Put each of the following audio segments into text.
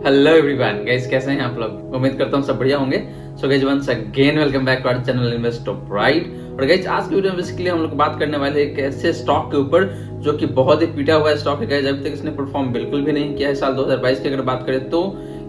Hello everyone guys, कैसे हैं आप लोग। उम्मीद करता हूँ सब बढ़िया होंगे। So guys once again welcome back to our channel invest top right. और गाइस आज की वीडियो में बेसिकली हम लोग बात करने वाले एक ऐसे स्टॉक के ऊपर जो कि बहुत ही पीटा हुआ स्टॉक है गाइस। अभी तक इसने परफॉर्म बिल्कुल भी नहीं किया है साल 2022 की अगर बात करें तो,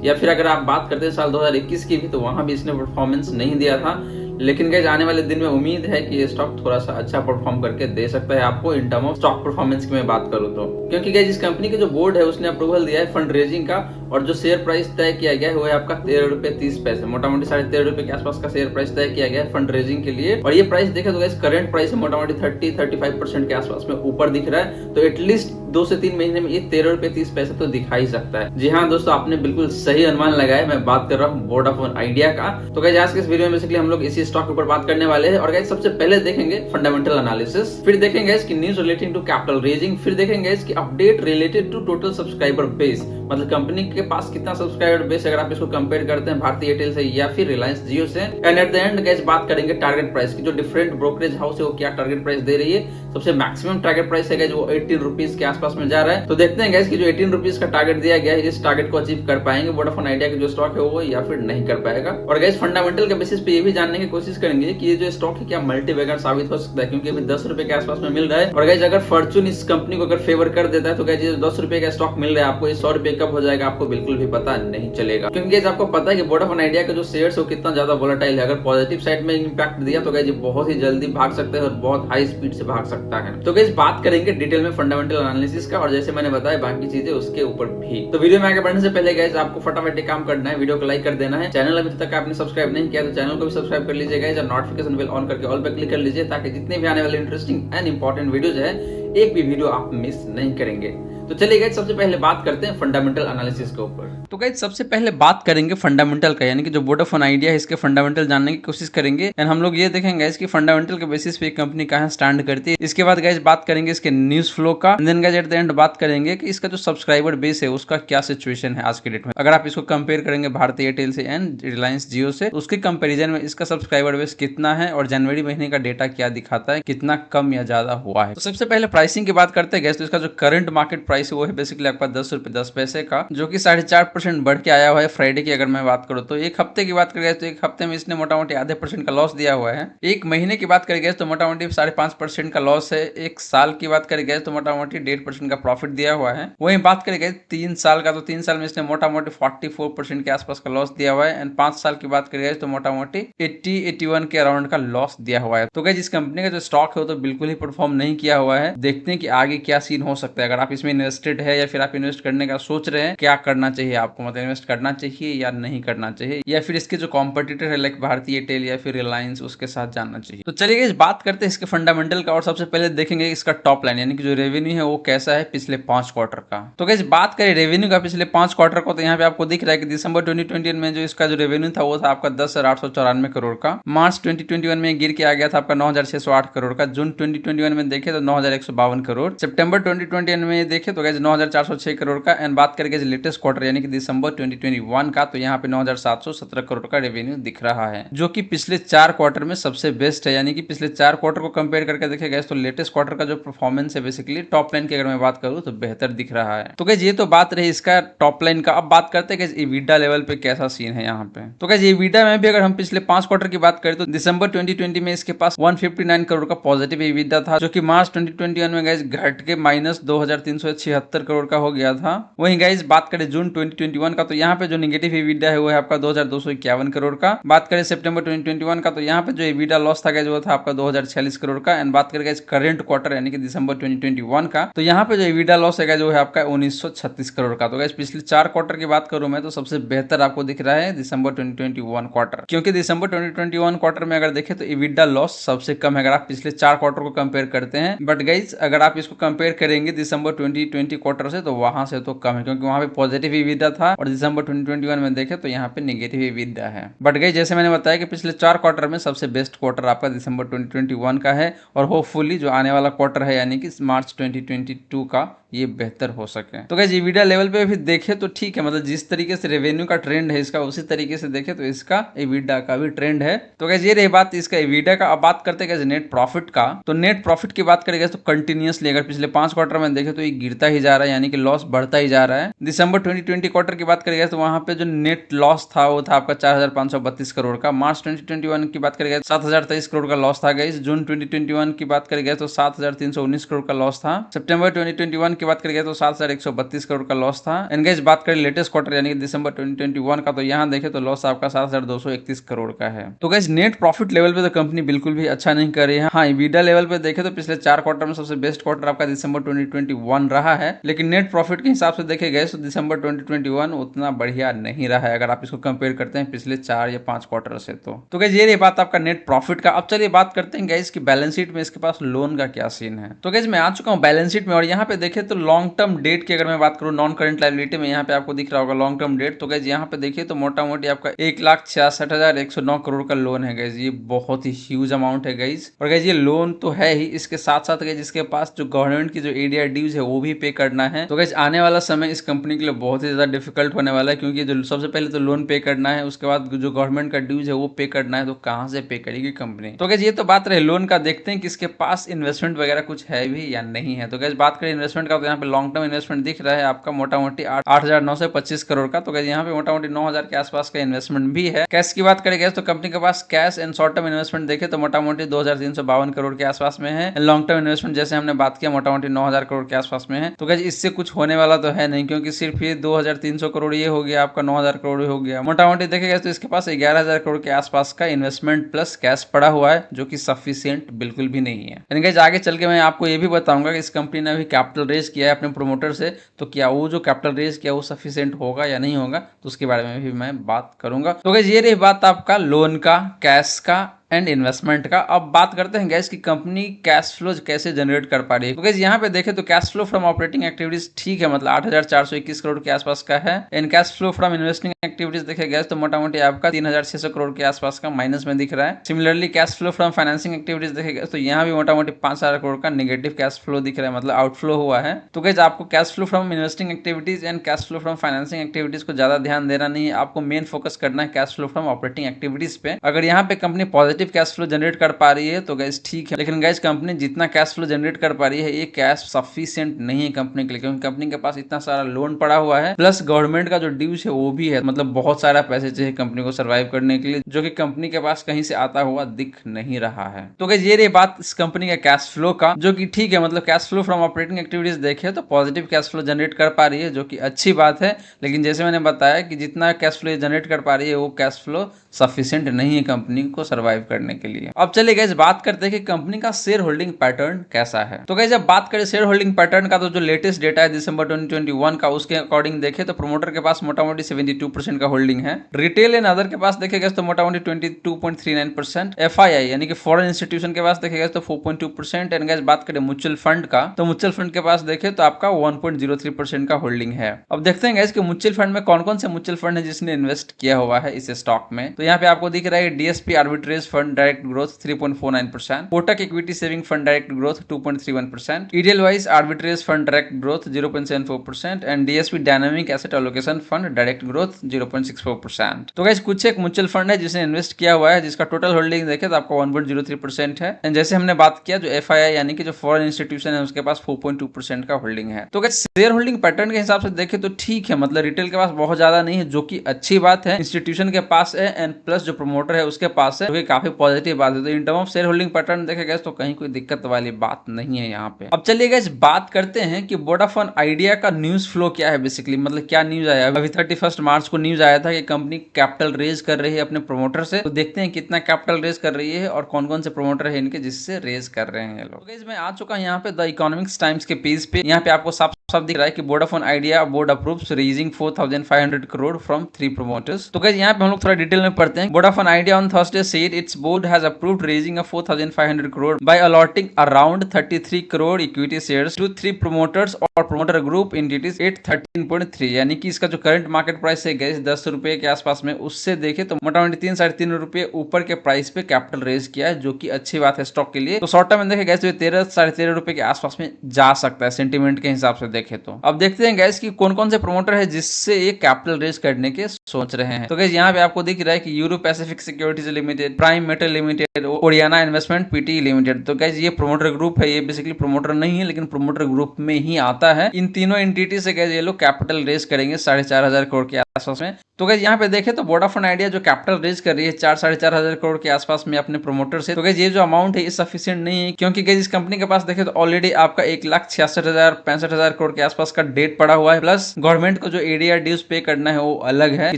या फिर अगर आप बात करते हैं साल 2021 की भी तो वहां भी इसने परफॉर्मेंस नहीं दिया था। लेकिन गाइस आने वाले दिन में उम्मीद है कि ये स्टॉक थोड़ा सा अच्छा परफॉर्म करके दे सकता है आपको in term of stock performance की मैं बात करूं तो, क्योंकि गाइस इस कंपनी के जो बोर्ड है उसने अप्रूवल दिया है फंड रेजिंग का, और जो शेयर प्राइस तय किया गया है वो है आपका 13 रुपए 30 पैसे, मोटा मोटी 13.5 रुपए के आसपास का शेयर प्राइस तय किया गया है फंड रेजिंग के लिए। और ये प्राइस देखे तो गाइस करंट प्राइस है मोटा मोटी 30-35% के आसपास में ऊपर दिख रहा है, तो एटलीस्ट 2 से 3 महीने में ये 13 रुपए 30 पैसे तो दिखा ही सकता है। जी हाँ दोस्तों, आपने बिल्कुल सही अनुमान लगाया, मैं बात कर रहा हूँ वोडाफोन आइडिया का। तो गाइस आज के इस वीडियो में बेसिकली हम लोग इसी स्टॉक के ऊपर बात करने वाले हैं। और गाइस सबसे पहले देखेंगे फंडामेंटल एनालिसिस, फिर देखेंगे इसकी news relating to capital raising, फिर देखेंगे इसकी update related to total subscriber base, मतलब कंपनी के पास कितना सब्सक्राइबर बेस अगर आप इसको कंपेयर करते हैं भारतीय एयरटेल से या फिर रिलायंस जियो से। And eight the and guys बात करेंगे टारगेट प्राइस की, जो डिफरेंट ब्रोकरेज हाउस है वो क्या टारगेट प्राइस दे रही है। सबसे मैक्सिमम टारगेट प्राइस है गाइस वो 18 रुपीज के आसपास में जा रहा है। तो देखते हैं गाइस कि जो 18 रुपीज का टारगेट दिया गया है इस टारगेट को अचीव कर पाएंगे वोडाफोन आइडिया के जो स्टॉक है वो, या फिर नहीं कर पाएगा। और गाइस फंडामेंटल के बेसिस पे ये भी जानने की कोशिश करेंगे कि ये जो स्टॉक है क्या मल्टीबैगर साबित हो सकता है, क्योंकि अभी 10 रुपए के आसपास में मिल रहा है। और गाइस अगर फॉर्च्यून इस कंपनी को अगर फेवर कर देता है तो गाइस ये 10 रुपए का स्टॉक मिल रहा है आपको, ये 100 रुपए कब हो जाएगा आपको बिल्कुल भी पता नहीं चलेगा। क्योंकि गाइस आपको पता है कि वोडाफोन आइडिया का जो शेयर्स है वो कितना ज्यादा वोलेटाइल है। अगर पॉजिटिव साइड में इंपैक्ट दिया तो गाइस ये बहुत ही जल्दी भाग सकता है और बहुत हाई स्पीड से भाग सकता है। तो गाइस बात करेंगे डिटेल में फंडामेंटल एनालिसिस का, और जैसे मैंने बताया बाकी चीजें उसके ऊपर भी। तो वीडियो में आगे बढ़ने से पहले गाइस आपको फटाफट एक काम करना है, वीडियो को लाइक कर देना है। चैनल अभी तक आपने सब्सक्राइब नहीं किया तो चैनल को भी सब्सक्राइब कर लीजिए गाइस, और नोटिफिकेशन बेल ऑन करके ऑल पे क्लिक कर लीजिए ताकि जितने भी आने वाले इंटरेस्टिंग एंड इंपॉर्टेंट वीडियोज है एक भी वीडियो आप मिस नहीं करेंगे। तो चलिए गाइस सबसे पहले बात करते हैं फंडामेंटल एनालिसिस के ऊपर। तो गाइस सबसे पहले बात करेंगे फंडामेंटल का, यानी कि जो वोडाफोन आइडिया है इसके फंडामेंटल जानने की कोशिश करेंगे। एंड हम लोग ये देखेंगे इसकी फंडामेंटल के बेसिस पे कंपनी कहां स्टैंड करती है। इसके बाद गाइस बात करेंगे इसके न्यूज फ्लो का, and then guys at the end बात करेंगे कि इसका जो सब्सक्राइबर बेस है उसका क्या सिचुएशन है आज के डेट में। अगर आप इसको कंपेयर करेंगे भारतीय एयरटेल से एंड रिलायंस जियो से, उसके कंपेरिजन में इसका सब्सक्राइबर बेस कितना है और जनवरी महीने का डेटा क्या दिखाता है, कितना कम या ज्यादा हुआ है। तो सबसे पहले प्राइसिंग की बात करते हैं गाइस, तो इसका जो करंट मार्केट प्राइस है वो है बेसिकली आपका 10 रुपए 10 पैसे का, जो कि 4.5% बढ़ के आया हुआ है फ्राइडे की अगर मैं बात करूं तो। एक हफ्ते की बात करें तो एक हफ्ते में इसने मोटा मोटी आधे % का लॉस दिया हुआ है। एक महीने की बात करेंगे तो मोटा मोटी 5.5% का लॉस है। एक साल की बात करेंगे तो मोटा मोटी 1.5% का प्रॉफिट दिया हुआ है। वहीं बात करेंगे 3 साल का, तो 3 साल में इसने मोटा मोटी 44% के आसपास का लॉस दिया हुआ है। एंड 5 साल की बात करेंगे तो मोटा मोटी 80-81 के अराउंड का लॉस दिया हुआ है। तो गाइस इस कंपनी का जो स्टॉक है वो तो बिल्कुल ही परफॉर्म नहीं किया हुआ है। देखते हैं कि आगे क्या सीन हो सकता है। अगर आप इसमें इन्वेस्टेड है या फिर आप इन्वेस्ट करने का सोच रहे हैं, क्या करना चाहिए आपको, मतलब इन्वेस्ट करना चाहिए या नहीं करना चाहिए, या फिर इसके जो कॉम्पिटिटर है लाइक भारतीय एयरटेल या फिर रिलायंस उसके साथ जाना चाहिए। तो चलिए इस बात करते हैं इसके फंडामेंटल का, और सबसे पहले देखेंगे इसका टॉप लाइन, यानी कि जो रेवेन्यू है वो कैसा है पिछले 5 क्वार्टर का। तो गाइस बात करें रेवेन्यू का पिछले 5 क्वार्टर को, तो यहाँ पे आपको दिख रहा है कि दिसंबर 2021 में जो इसका जो रेवेन्यू था वो था आपका 10,894 करोड़ का। मार्च 2021 में गिर के आ गया था आपका 9,608 करोड़ का। जून 2021 में देखे तो 9,152 करोड़। सितंबर 2021 में देखे तो गाइस 9,406 करोड़ का। एंड बात करेंगे लेटेस्ट क्वार्टर यानी कि दिसंबर 2021 का, तो यहाँ पे 9,717 करोड़ का रेवेन्यू दिख रहा है, जो कि पिछले 4 क्वार्टर में सबसे बेस्ट है। यानी कि पिछले 4 क्वार्टर को कंपेयर करके देखे गए तो लेटेस्ट क्वार्टर का जो परफॉर्मेंस है बेसिकली टॉप लाइन की अगर मैं बात करूं तो बेहतर दिख रहा है। तो गाइस ये तो बात रही इसका टॉप लाइन का। अब बात करते हैं गाइस EBITDA लेवल पे कैसा सीन है यहाँ पे। तो गाइस EBITDA में भी अगर हम पिछले 5 क्वार्टर की बात करें तो दिसंबर 2020 में इसके पास 159 करोड़ का पॉजिटिव EBITDA था, जो कि मार्च 2021 में गाइस घट के -2,376 करोड़ का हो गया था। वहीं गाइस बात करें जून 2021 का, तो यहाँ पे जो नेगेटिव EBITDA है वो है आपका 2,251 करोड़ का। बात करें सितंबर 2021 का, तो यहाँ पे जो EBITDA लॉस था गाइस वो था आपका 2,046 करोड़ का। एंड बात करें गाइस करंट क्वार्टर यानी कि दिसंबर 2021 का, तो यहाँ पे जो EBITDA लॉस है गाइस वो है आपका 1936 करोड़ का। तो गाइस पिछले 4 क्वार्टर की बात करूं मैं तो सबसे बेहतर आपको दिख रहा है दिसंबर 2021 क्वार्टर, क्योंकि दिसंबर 2021 क्वार्टर में अगर देखें तो EBITDA लॉस सबसे कम है अगर आप पिछले 4 क्वार्टर को कंपेयर करते हैं। बट गाइस अगर आप इसको कंपेयर करेंगे दिसंबर 2020 क्वार्टर से तो वहां से तो कम है, क्योंकि वहां पे पॉजिटिव EBITDA था और दिसंबर 2021 में देखें तो यहाँ पे नेगेटिव EBITDA है। बट गाइस जैसे मैंने बताया कि पिछले 4 क्वार्टर में सबसे बेस्ट क्वार्टर आपका दिसंबर 2021 का है, और होपफुली जो आने वाला क्वार्टर है यानी कि मार्च 2022 का ये बेहतर हो सके। तो गाइस EBITDA लेवल पे भी देखें तो ठीक है, मतलब जिस तरीके से रेवेन्यू का ट्रेंड है इसका उसी तरीके से देखें तो इसका EBITDA का भी ट्रेंड है। तो गाइस ये रही बात इसका EBITDA का। अब बात करते हैं गाइस नेट प्रॉफिट का। तो नेट प्रॉफिट की बात करें तो कंटिन्यूअसली अगर पिछले 5 क्वार्टर में देखें तो ये गिरता गिरता ही जा रहा है, यानी कि लॉस बढ़ता ही जा रहा है। दिसंबर 2020 क्वार्टर की बात करेंगे तो वहां पे जो नेट लॉस था वो था आपका 4532 करोड़ का। मार्च 2021 की बात करेंगे 7023 करोड़ का लॉस था गाइस। जून 2021 की बात करेंगे तो 7319 करोड़ का लॉस था। सितंबर 2021 की बात करेंगे तो 7132 करोड़ का लॉस था। एंड गाइस बात करें लेटेस्ट क्वार्टर यानी कि दिसंबर 2021 का, तो यहाँ देखें तो लॉस आपका 7231 करोड़ का है। तो गाइस नेट प्रॉफिट लेवल पे तो कंपनी बिल्कुल भी अच्छा नहीं कर रही है। हाँ, EBITDA लेवल पे देखें तो पिछले 4 क्वार्टर में सबसे बेस्ट क्वार्टर आपका दिसंबर 2021 रहा है, लेकिन नेट प्रॉफिट के हिसाब से देखे गए तो दिसंबर 2021 उतना बढ़िया नहीं रहा है अगर आप इसको कंपेयर करते हैं पिछले 4 या 5 क्वार्टर से। तो गाइस ये रही बात आपका नेट प्रॉफिट का। अब चलिए बात करते हैं गाइस की बैलेंस शीट में इसके पास लोन का क्या सीन है। तो गाइस मैं आ चुका हूं बैलेंस शीट में और यहाँ पे देखें तो लॉन्ग टर्म डेट की अगर मैं बात करूं, नॉन करंट लायबिलिटी में यहाँ पे आपको दिख रहा होगा लॉन्ग टर्म डेट। तो गाइस यहाँ पे देखिए तो मोटा मोटी आपका 1,66,109 करोड़ का लोन है गाइस। ये बहुत ही ह्यूज अमाउंट है गाइस। और गाइस ये लोन तो है ही, इसके साथ साथ गाइस इसके पास जो गवर्नमेंट की जो एडीआर ड्यूज है वो भी पे करना है। तो गाइस आने वाला समय इस कंपनी के लिए बहुत ही ज्यादा डिफिकल्ट होने वाला है, क्योंकि जो सबसे पहले तो लोन पे करना है, उसके बाद जो गवर्नमेंट का ड्यूज है वो पे करना है, तो कहां से पे करेगी कंपनी। तो गाइस ये तो बात रहे लोन का। देखते हैं कि इसके पास इन्वेस्टमेंट वगैरह कुछ है भी या नहीं है। तो गाइस बात करें इन्वेस्टमेंट का, तो यहाँ पे लॉन्ग टर्म इन्वेस्टमेंट दिख रहा है आपका मोटा मोटी 8,925 करोड़ का। तो गाइस यहाँ पे मोटा मोटी 9,000 के आसपास का इन्वेस्टमेंट भी है। कैश की बात करें तो कंपनी के पास cash and short term investment देखे तो मोटा मोटी 2,352 करोड़ के आसपास में है। लॉन्ग टर्म इन्वेस्टमेंट जैसे हमने बात किया मोटा मोटी 9,000 करोड़ के आसपास में है। तो गाइस इससे कुछ होने वाला तो है नहीं, क्योंकि सिर्फ ये 2,300 करोड़ ये हो गया आपका, 9,000 करोड़ हो गया। मोटा मोटी देखेगा तो इसके पास 11,000 करोड़ के आसपास का इन्वेस्टमेंट प्लस कैश पड़ा हुआ है, जो कि सफिशिएंट बिल्कुल भी नहीं है। यानी गाइस आगे चल के मैं आपको ये भी बताऊंगा कि इस कंपनी ने अभी कैपिटल रेज किया है अपने प्रोमोटर से, तो क्या वो जो कैपिटल रेज किया वो सफिशिएंट होगा या नहीं होगा, तो उसके बारे में भी मैं बात करूंगा। तो गाइस ये रही बात आपका लोन का, कैश का एंड इन्वेस्टमेंट का। अब बात करते हैं गैस की कंपनी कैश फ्लो कैसे जनरेट कर पा रही है। तो गैस यहाँ पे देखें तो cash flow from operating activities ठीक है, मतलब 8,421 करोड़ के आसपास का है। And cash flow from investing activities देखे गए तो मोटा मोटी आपका 3,600 करोड़ के आसपास का माइनस में दिख रहा है। Similarly cash flow from financing activities देखे गए तो यहाँ भी मोटा मोटी 5,000 करोड़ का नेगेटिव कैश फ्लो दिख रहा है, मतलब आउटफ्लो हुआ है। तो गैस आपको cash flow from investing activities and cash flow from financing activities को ज्यादा ध्यान देना नहीं है, आपको मेन फोकस करना है cash flow from operating activities पे। अगर यहाँ पे company positive cash flow generate कर पा रही है तो गैस ठीक है, लेकिन गैस कंपनी जितना कैश फ्लो जनरेट कर पा रही है ये कैश सफिशिएंट नहीं है कंपनी के लिए, क्योंकि कंपनी के पास इतना सारा लोन पड़ा हुआ है, प्लस गवर्नमेंट का जो ड्यूज है वो भी है। मतलब बहुत सारा पैसे चाहिए कंपनी को सर्वाइव करने के लिए, जो कि कंपनी के पास कहीं से आता हुआ दिख नहीं रहा है। तो गैस ये रही बात इस कंपनी के कैश फ्लो का, जो कि ठीक है, मतलब cash flow from operating activities देखे तो पॉजिटिव कैश फ्लो जनरेट कर पा रही है, जो कि अच्छी बात है। लेकिन जैसे मैंने बताया कि जितना कैश फ्लो जनरेट कर पा रही है वो कैश फ्लो सफिशिएंट नहीं है कंपनी को सर्वाइव करने के लिए। अब चलिए गाइस बात करते हैं कि कंपनी का शेयर होल्डिंग पैटर्न कैसा है। तो गाइस जब बात करें शेयर होल्डिंग पैटर्न का, तो जो लेटेस्ट डेटा है दिसंबर 2021 का, उसके अकॉर्डिंग देखे तो प्रोमोटर के पास मोटा मोटी 72% का होल्डिंग है। रिटेल एंड अदर के पास देखे गए तो मोटा मोटी 22.39%। FII यानी कि फॉरेन इंस्टीट्यूशन के पास देखे गए तो 4.2%। एंड गाइस बात करें म्यूचुअल फंड का, तो म्यूचुअल फंड के पास देखे तो आपका 1.03% का होल्डिंग है। अब देखते हैं गाइस कि म्यूचुअल फंड में कौन कौन से म्यूचुअल फंड है जिसने इन्वेस्ट किया हुआ है इस स्टॉक में। तो यहाँ पे आपको दिख रहा है DSP arbitrage fund direct growth 3.49%, Kotak equity saving fund direct growth 2.31%, Edelweiss arbitrage fund direct growth 0.74% and DSP dynamic asset allocation fund direct growth 0.64%। तो गाइस कुछ एक म्यूचुअल फंड है जिसने इन्वेस्ट किया हुआ है, जिसका टोटल होल्डिंग देखे तो आपको 1.03% है। एंड जैसे हमने बात किया जो FII यानी कि जो फॉरेन इंस्टीट्यूशन है उसके पास 4.2% का होल्डिंग है। तो गाइस शेयर होल्डिंग पैटर्न के हिसाब से देखे तो ठीक है, मतलब रिटेल के पास बहुत ज्यादा नहीं है, जो कि अच्छी बात है। इंस्टीट्यूशन के पास है एंड प्लस जो प्रमोटर है उसके पास है, जो कि काफी पॉजिटिव बात है। तो in term of share holding pattern देखे गए तो कहीं कोई दिक्कत वाली बात नहीं है यहाँ पे। अब चलिए गाइस बात करते हैं कि वोडाफोन आइडिया का न्यूज फ्लो क्या है बेसिकली, मतलब क्या न्यूज आया। अभी 31 मार्च को न्यूज आया था कि कंपनी कैपिटल रेज कर रही है अपने प्रमोटर से। तो देखते हैं कितना कैपिटल रेज कर रही है और कौन कौन से प्रमोटर है इनके जिससे रेज कर रहे हैं लोग। तो मैं आ चुका हूँ यहाँ पे द इकोनॉमिक्स टाइम्स के पेज पे। यहाँ पे आपको साफ साफ दिख रहा है कि Vodafone idea board approves raising 4,500 crore from 3 promoters। तो गाइस यहाँ पे हम लोग थोड़ा डिटेल में पढ़ते हैं। Vodafone idea on Thursday said it's board has approved raising of 4,500 crore by allotting around 33 crore equity shares to 3 promoters और promoter group entities at 13.3, यानी कि इसका जो करंट मार्केट प्राइस है गैस 10 रुपए के आसपास में, उससे देखे तो मोटा मोटी 3-3.5 रुपए ऊपर के प्राइस पे कैपिटल रेज किया है, जो कि अच्छी बात है स्टॉक के लिए। तो शॉर्ट टर्म में देखे गैस 13-13.5 रुपए के आसपास में जा सकता है सेंटीमेंट के हिसाब से देखे तो। अब देखते हैं गैस कि कौन कौन से प्रोमोटर है जिससे ये कैपिटल रेज करने के सोच रहे हैं। तो गैस यहाँ पे आपको दिख रहा है कि euro Pacific securities limited, prime metal limited, Oriana investment PT limited. तो गैस ये प्रोमोटर ग्रुप है, ये बेसिकली प्रोमोटर नहीं है लेकिन प्रोमोटर ग्रुप में ही आता है। इन तीनों एंटिटी से गैस ये लोग कैपिटल रेज करेंगे 4,500 करोड़ के आसपास में। तो गैस यहाँ पे देखें तो वोडाफोन आइडिया जो कैपिटल रेज कर रही है 4,500 करोड़ के आसपास में अपने प्रोमोटर से। तो गैस ये जो अमाउंट है ये सफिशिएंट नहीं है, क्योंकि गैस इस कंपनी के पास देखें तो ऑलरेडी आपका 1,66,000-65,000 करोड़ के आसपास का डेट पड़ा हुआ है, प्लस गवर्नमेंट को जो एडीआर ड्यूज पे करना है वो अलग है कि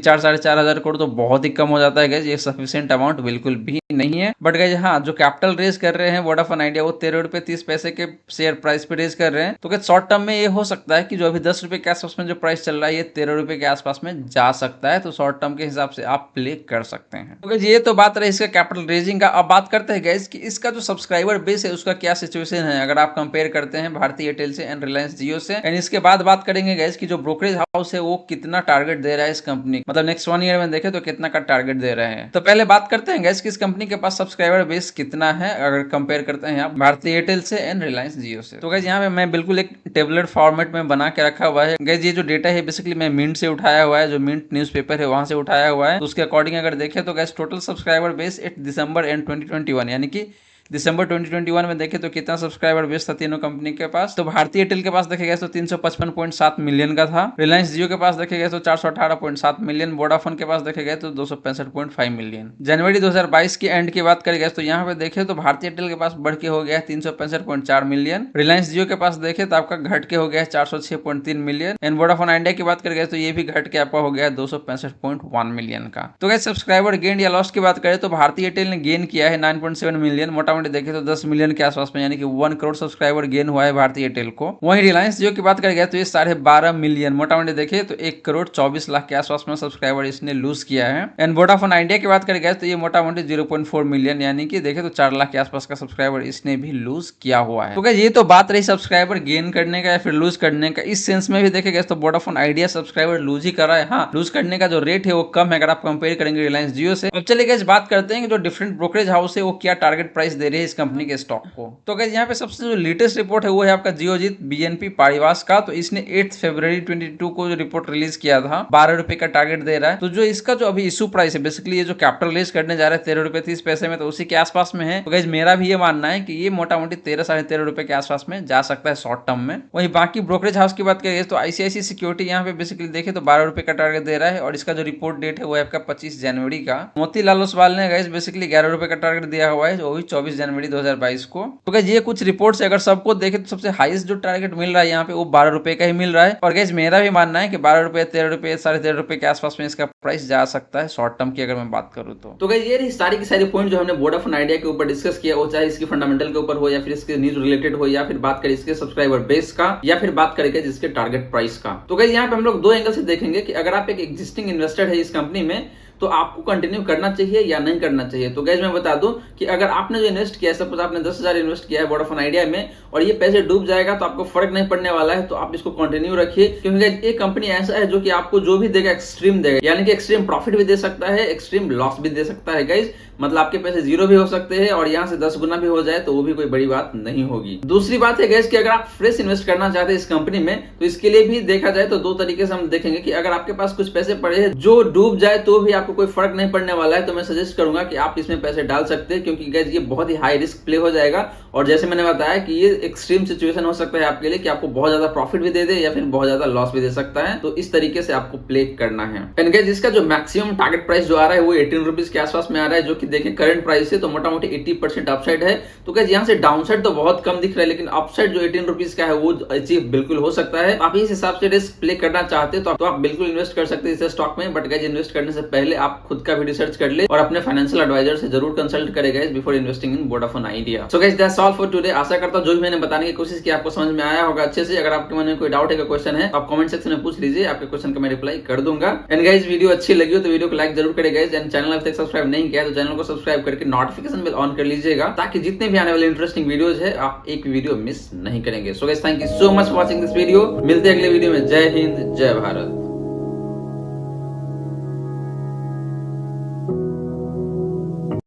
4,500 करोड़ तो बहुत ही कम हो जाता है गैस, ये सफिशिएंट अमाउंट बिल्कुल भी नहीं है। बट गैस हाँ, जो कैपिटल रेज कर रहे हैं वोडाफोन आइडिया वो 13 रुपए 30 पैसे के शेयर प्राइस पे रेज कर रहे हैं। तो गैस शॉर्ट टर्म में ये हो सकता है कि जो अभी 10 रुपए के आसपास में जो प्राइस चल रहा है ये 13 रुपए के आसपास में जा सकता है। तो शॉर्ट टर्म के हिसाब से आप प्ले कर सकते हैं। तो ये तो बात रही इसका कैपिटल रेजिंग का। अब बात करते हैं गैस कि इसका जो सब्सक्राइबर बेस है उसका क्या सिचुएशन है अगर आप कंपेयर करते हैं भारतीय एयरटेल से एंड रिलायंस जियो से। एंड इसके बाद बात करेंगे गैस कि जो ब्रोकरेज हाउस है वो कितना टारगेट दे रहा है इस कंपनी, मतलब नेक्स्ट 1 ईयर में देखें तो कितना का टारगेट दे रहे हैं। तो पहले बात करते हैं गैस कि इस कंपनी के पास सब्सक्राइबर बेस कितना है अगर कंपेयर करते हैं आप भारतीय एयरटेल से एंड रिलायंस जियो से। तो गैस यहाँ पे मैं बिल्कुल एक टेबलेट फॉर्मेट में बना के रखा हुआ है। गैस ये जो डेटा है बेसिकली मैं मिंट से उठाया हुआ है, जो मिंट न्यूज़पेपर है वहां से उठाया हुआ है। तो उसके अकॉर्डिंग अगर देखें तो gas total subscriber base at December end 2021 यानी कि दिसंबर 2021 में देखे तो कितना सब्सक्राइबर बेस था तीनों कंपनी के पास। तो भारतीय एयरटेल के पास देखे गए तो 355.7 मिलियन का था, रिलायंस जियो के पास देखे गए तो 418.7 मिलियन, वोडाफोन के पास देखे गए तो 265.5 मिलियन। जनवरी 2022 के एंड की बात करें गए तो यहाँ पे देखे तो भारतीय एयरटेल के पास बढ़ के हो गया है 365.4 मिलियन, रिलायंस जियो के पास देखे तो आपका घट के हो गया है 406.3 मिलियन, एंड वोडाफोन आइडिया की बात करें तो ये भी घट के आपका हो गया है 265.1 मिलियन का। तो गैस सब्सक्राइबर गेन या लॉस की बात करें तो भारतीय एयरटेल ने गेन किया है 9.7 मिलियन, मोटामोटी देखे तो 10 मिलियन के आसपास में, यानी कि 1 करोड़ सब्सक्राइबर गेन हुआ है भारतीय एयरटेल को। वहीं रिलायंस जियो की बात करें गए तो ये 12.5 मिलियन, मोटामोटी देखे तो 1 करोड़ 24 लाख के आसपास में सब्सक्राइबर इसने लूज किया है। एंड वोडाफोन आइडिया की बात करें गए तो ये मोटामोटी 0.4 मिलियन यानी कि देखे तो 4 लाख के आसपास का सब्सक्राइबर इसने भी लूज किया हुआ है। तो ये तो बात रही सब्सक्राइबर गेन करने का या फिर लूज करने का। इस सेंस में भी देखे गए तो वोडाफोन आइडिया सब्सक्राइबर लूज ही कर रहा है। हाँ, लूज करने का जो रेट है वो कम है अगर आप कंपेयर करेंगे रिलायंस जियो से। अब चलिए गाइस बात करते हैं कि जो डिफरेंट ब्रोकरेज हाउस है वो क्या टारगेट प्राइस दे रही है इस कंपनी के स्टॉक को। तो गाइस यहाँ पे सबसे जो लेटेस्ट रिपोर्ट है वो है आपका जियोजीत बीएनपी पारिवास का। तो इसने 8 फरवरी 2022 को जो रिपोर्ट रिलीज किया था 12 रुपए का टारगेट दे रहा है। तो जो इसका जो अभी इशू प्राइस है बेसिकली ये जो कैपिटल रेज करने जा रहा है 13 रुपए 30 पैसे में, तो उसी के आसपास में है। तो गाइस मेरा भी ये मानना है कि ये मोटा मोटी 13-13.5 रुपए के आसपास में जा सकता है शॉर्ट टर्म में। वहीं बाकी ब्रोकरेज हाउस की बात करें तो आईसीआईसी सिक्योरिटी यहाँ पे बेसिकली देखे तो 12 रुपए का टारगेट दे रहा है और इसका जो रिपोर्ट डेट है वो है आपका 25 जनवरी का। मोतीलाल ओसवाल ने गाइस बेसिकली 11 रुपए का टारगेट दिया हुआ है, वो भी 24 जनवरी 2022 को। तो गाइस ये कुछ रिपोर्ट्स है, अगर सबको देखे तो सबसे हाईएस्ट जो टारगेट मिल रहा है यहाँ पे वो 12 रुपए का ही मिल रहा है। और गाइस मेरा भी मानना है कि 12 रुपए 13 रुपए 13.5 रुपए के आसपास में इसका प्राइस जा सकता है शॉर्ट टर्म की अगर मैं बात करूँ तो गाइस ये रही सारी की सारी पॉइंट जो हमने वोडाफोन आइडिया के ऊपर डिस्कस किया, वो चाहे इसकी फंडामेंटल के ऊपर हो या फिर इसके न्यूज रिलेटेड हो या फिर बात करें इसके सब्सक्राइबर बेस का या फिर बात करेंगे जिसके टारगेट प्राइस का। तो गाइस यहाँ पे हम लोग दो एंगल से देखेंगे कि अगर आप एक एग्जिस्टिंग इन्वेस्टर है इस कंपनी में तो आपको कंटिन्यू करना चाहिए या नहीं करना चाहिए। तो गाइस मैं बता दूं कि अगर आपने जो इन्वेस्ट किया है, सपोज आपने 10,000 इन्वेस्ट किया है वोडाफोन आइडिया में और ये पैसे डूब जाएगा तो आपको फर्क नहीं पड़ने वाला है, तो आप इसको कंटिन्यू रखिए। क्योंकि गाइस एक कंपनी ऐसा है जो कि आपको जो भी देगा एक्सट्रीम देगा, यानी कि एक्सट्रीम प्रॉफिट भी दे सकता है, एक्सट्रीम लॉस भी दे सकता है गाइस। मतलब आपके पैसे जीरो भी हो सकते हैं और यहाँ से 10 गुना भी हो जाए तो वो भी कोई बड़ी बात नहीं होगी। दूसरी बात है गाइस कि अगर आप फ्रेश इन्वेस्ट करना चाहते हैं इस कंपनी में तो इसके लिए भी देखा जाए तो दो तरीके से हम देखेंगे कि अगर आपके पास कुछ पैसे पड़े हैं जो डूब जाए तो भी आपको कोई फर्क नहीं पड़ने वाला है, तो मैं सजेस्ट करूंगा कि आप इसमें पैसे डाल सकते हैं, क्योंकि गाइस ये बहुत ही हाई रिस्क प्ले हो जाएगा। और जैसे मैंने बताया कि ये एक्सट्रीम सिचुएशन हो सकता है आपके लिए कि आपको बहुत ज्यादा प्रॉफिट भी दे दे या फिर बहुत ज्यादा लॉस भी दे सकता है, तो इस तरीके से आपको प्ले करना है। एंड गाइस इसका जो मैक्सिमम टारगेट प्राइस जो आ रहा है वो 18 रुपीज के आसपास में आ रहा है, जो कि देखें करंट प्राइस से तो मोटा मोटी 80% अपसाइड है। तो गाइस यहाँ से डाउनसाइड तो बहुत कम दिख रहा है, लेकिन अपसाइड जो 18 रुपीज का है वो अचीव बिल्कुल हो सकता है। आप इस हिसाब से रिस्क प्ले करना चाहते हैं तो आप बिल्कुल इन्वेस्ट कर सकते हैं इस स्टॉक में। बट गाइस इन्वेस्ट करने से पहले आप खुद का भी रिसर्च कर ले और अपने फाइनेंशियल एडवाइजर से जरूर कंसल्ट करें guys before investing in Vodafone Idea. So guys that's all for today. आशा करता हूं जो भी मैंने बताने की कोशिश की आपको समझ में आया होगा अच्छे से। अगर आपके मन में कोई डाउट है, क्वेश्चन है, आप कमेंट सेक्शन में पूछ लीजिए, आपके क्वेश्चन का मैं रिप्लाई कर दूंगा। एंड गाइस वीडियो अच्छी लगी हो तो वीडियो को लाइक जरूर करें गाइस। एंड चैनल अभी तक सब्सक्राइब नहीं किया है तो चैनल को सब्सक्राइब करके नोटिफिकेशन बेल ऑन कर लीजिएगा, ताकि जितने भी आने वाले इंटरेस्टिंग वीडियोस है आप एक वीडियो मिस नहीं करेंगे। So guys thank you so much for watching this video. मिलते हैं अगले वीडियो में। जय हिंद, जय भारत।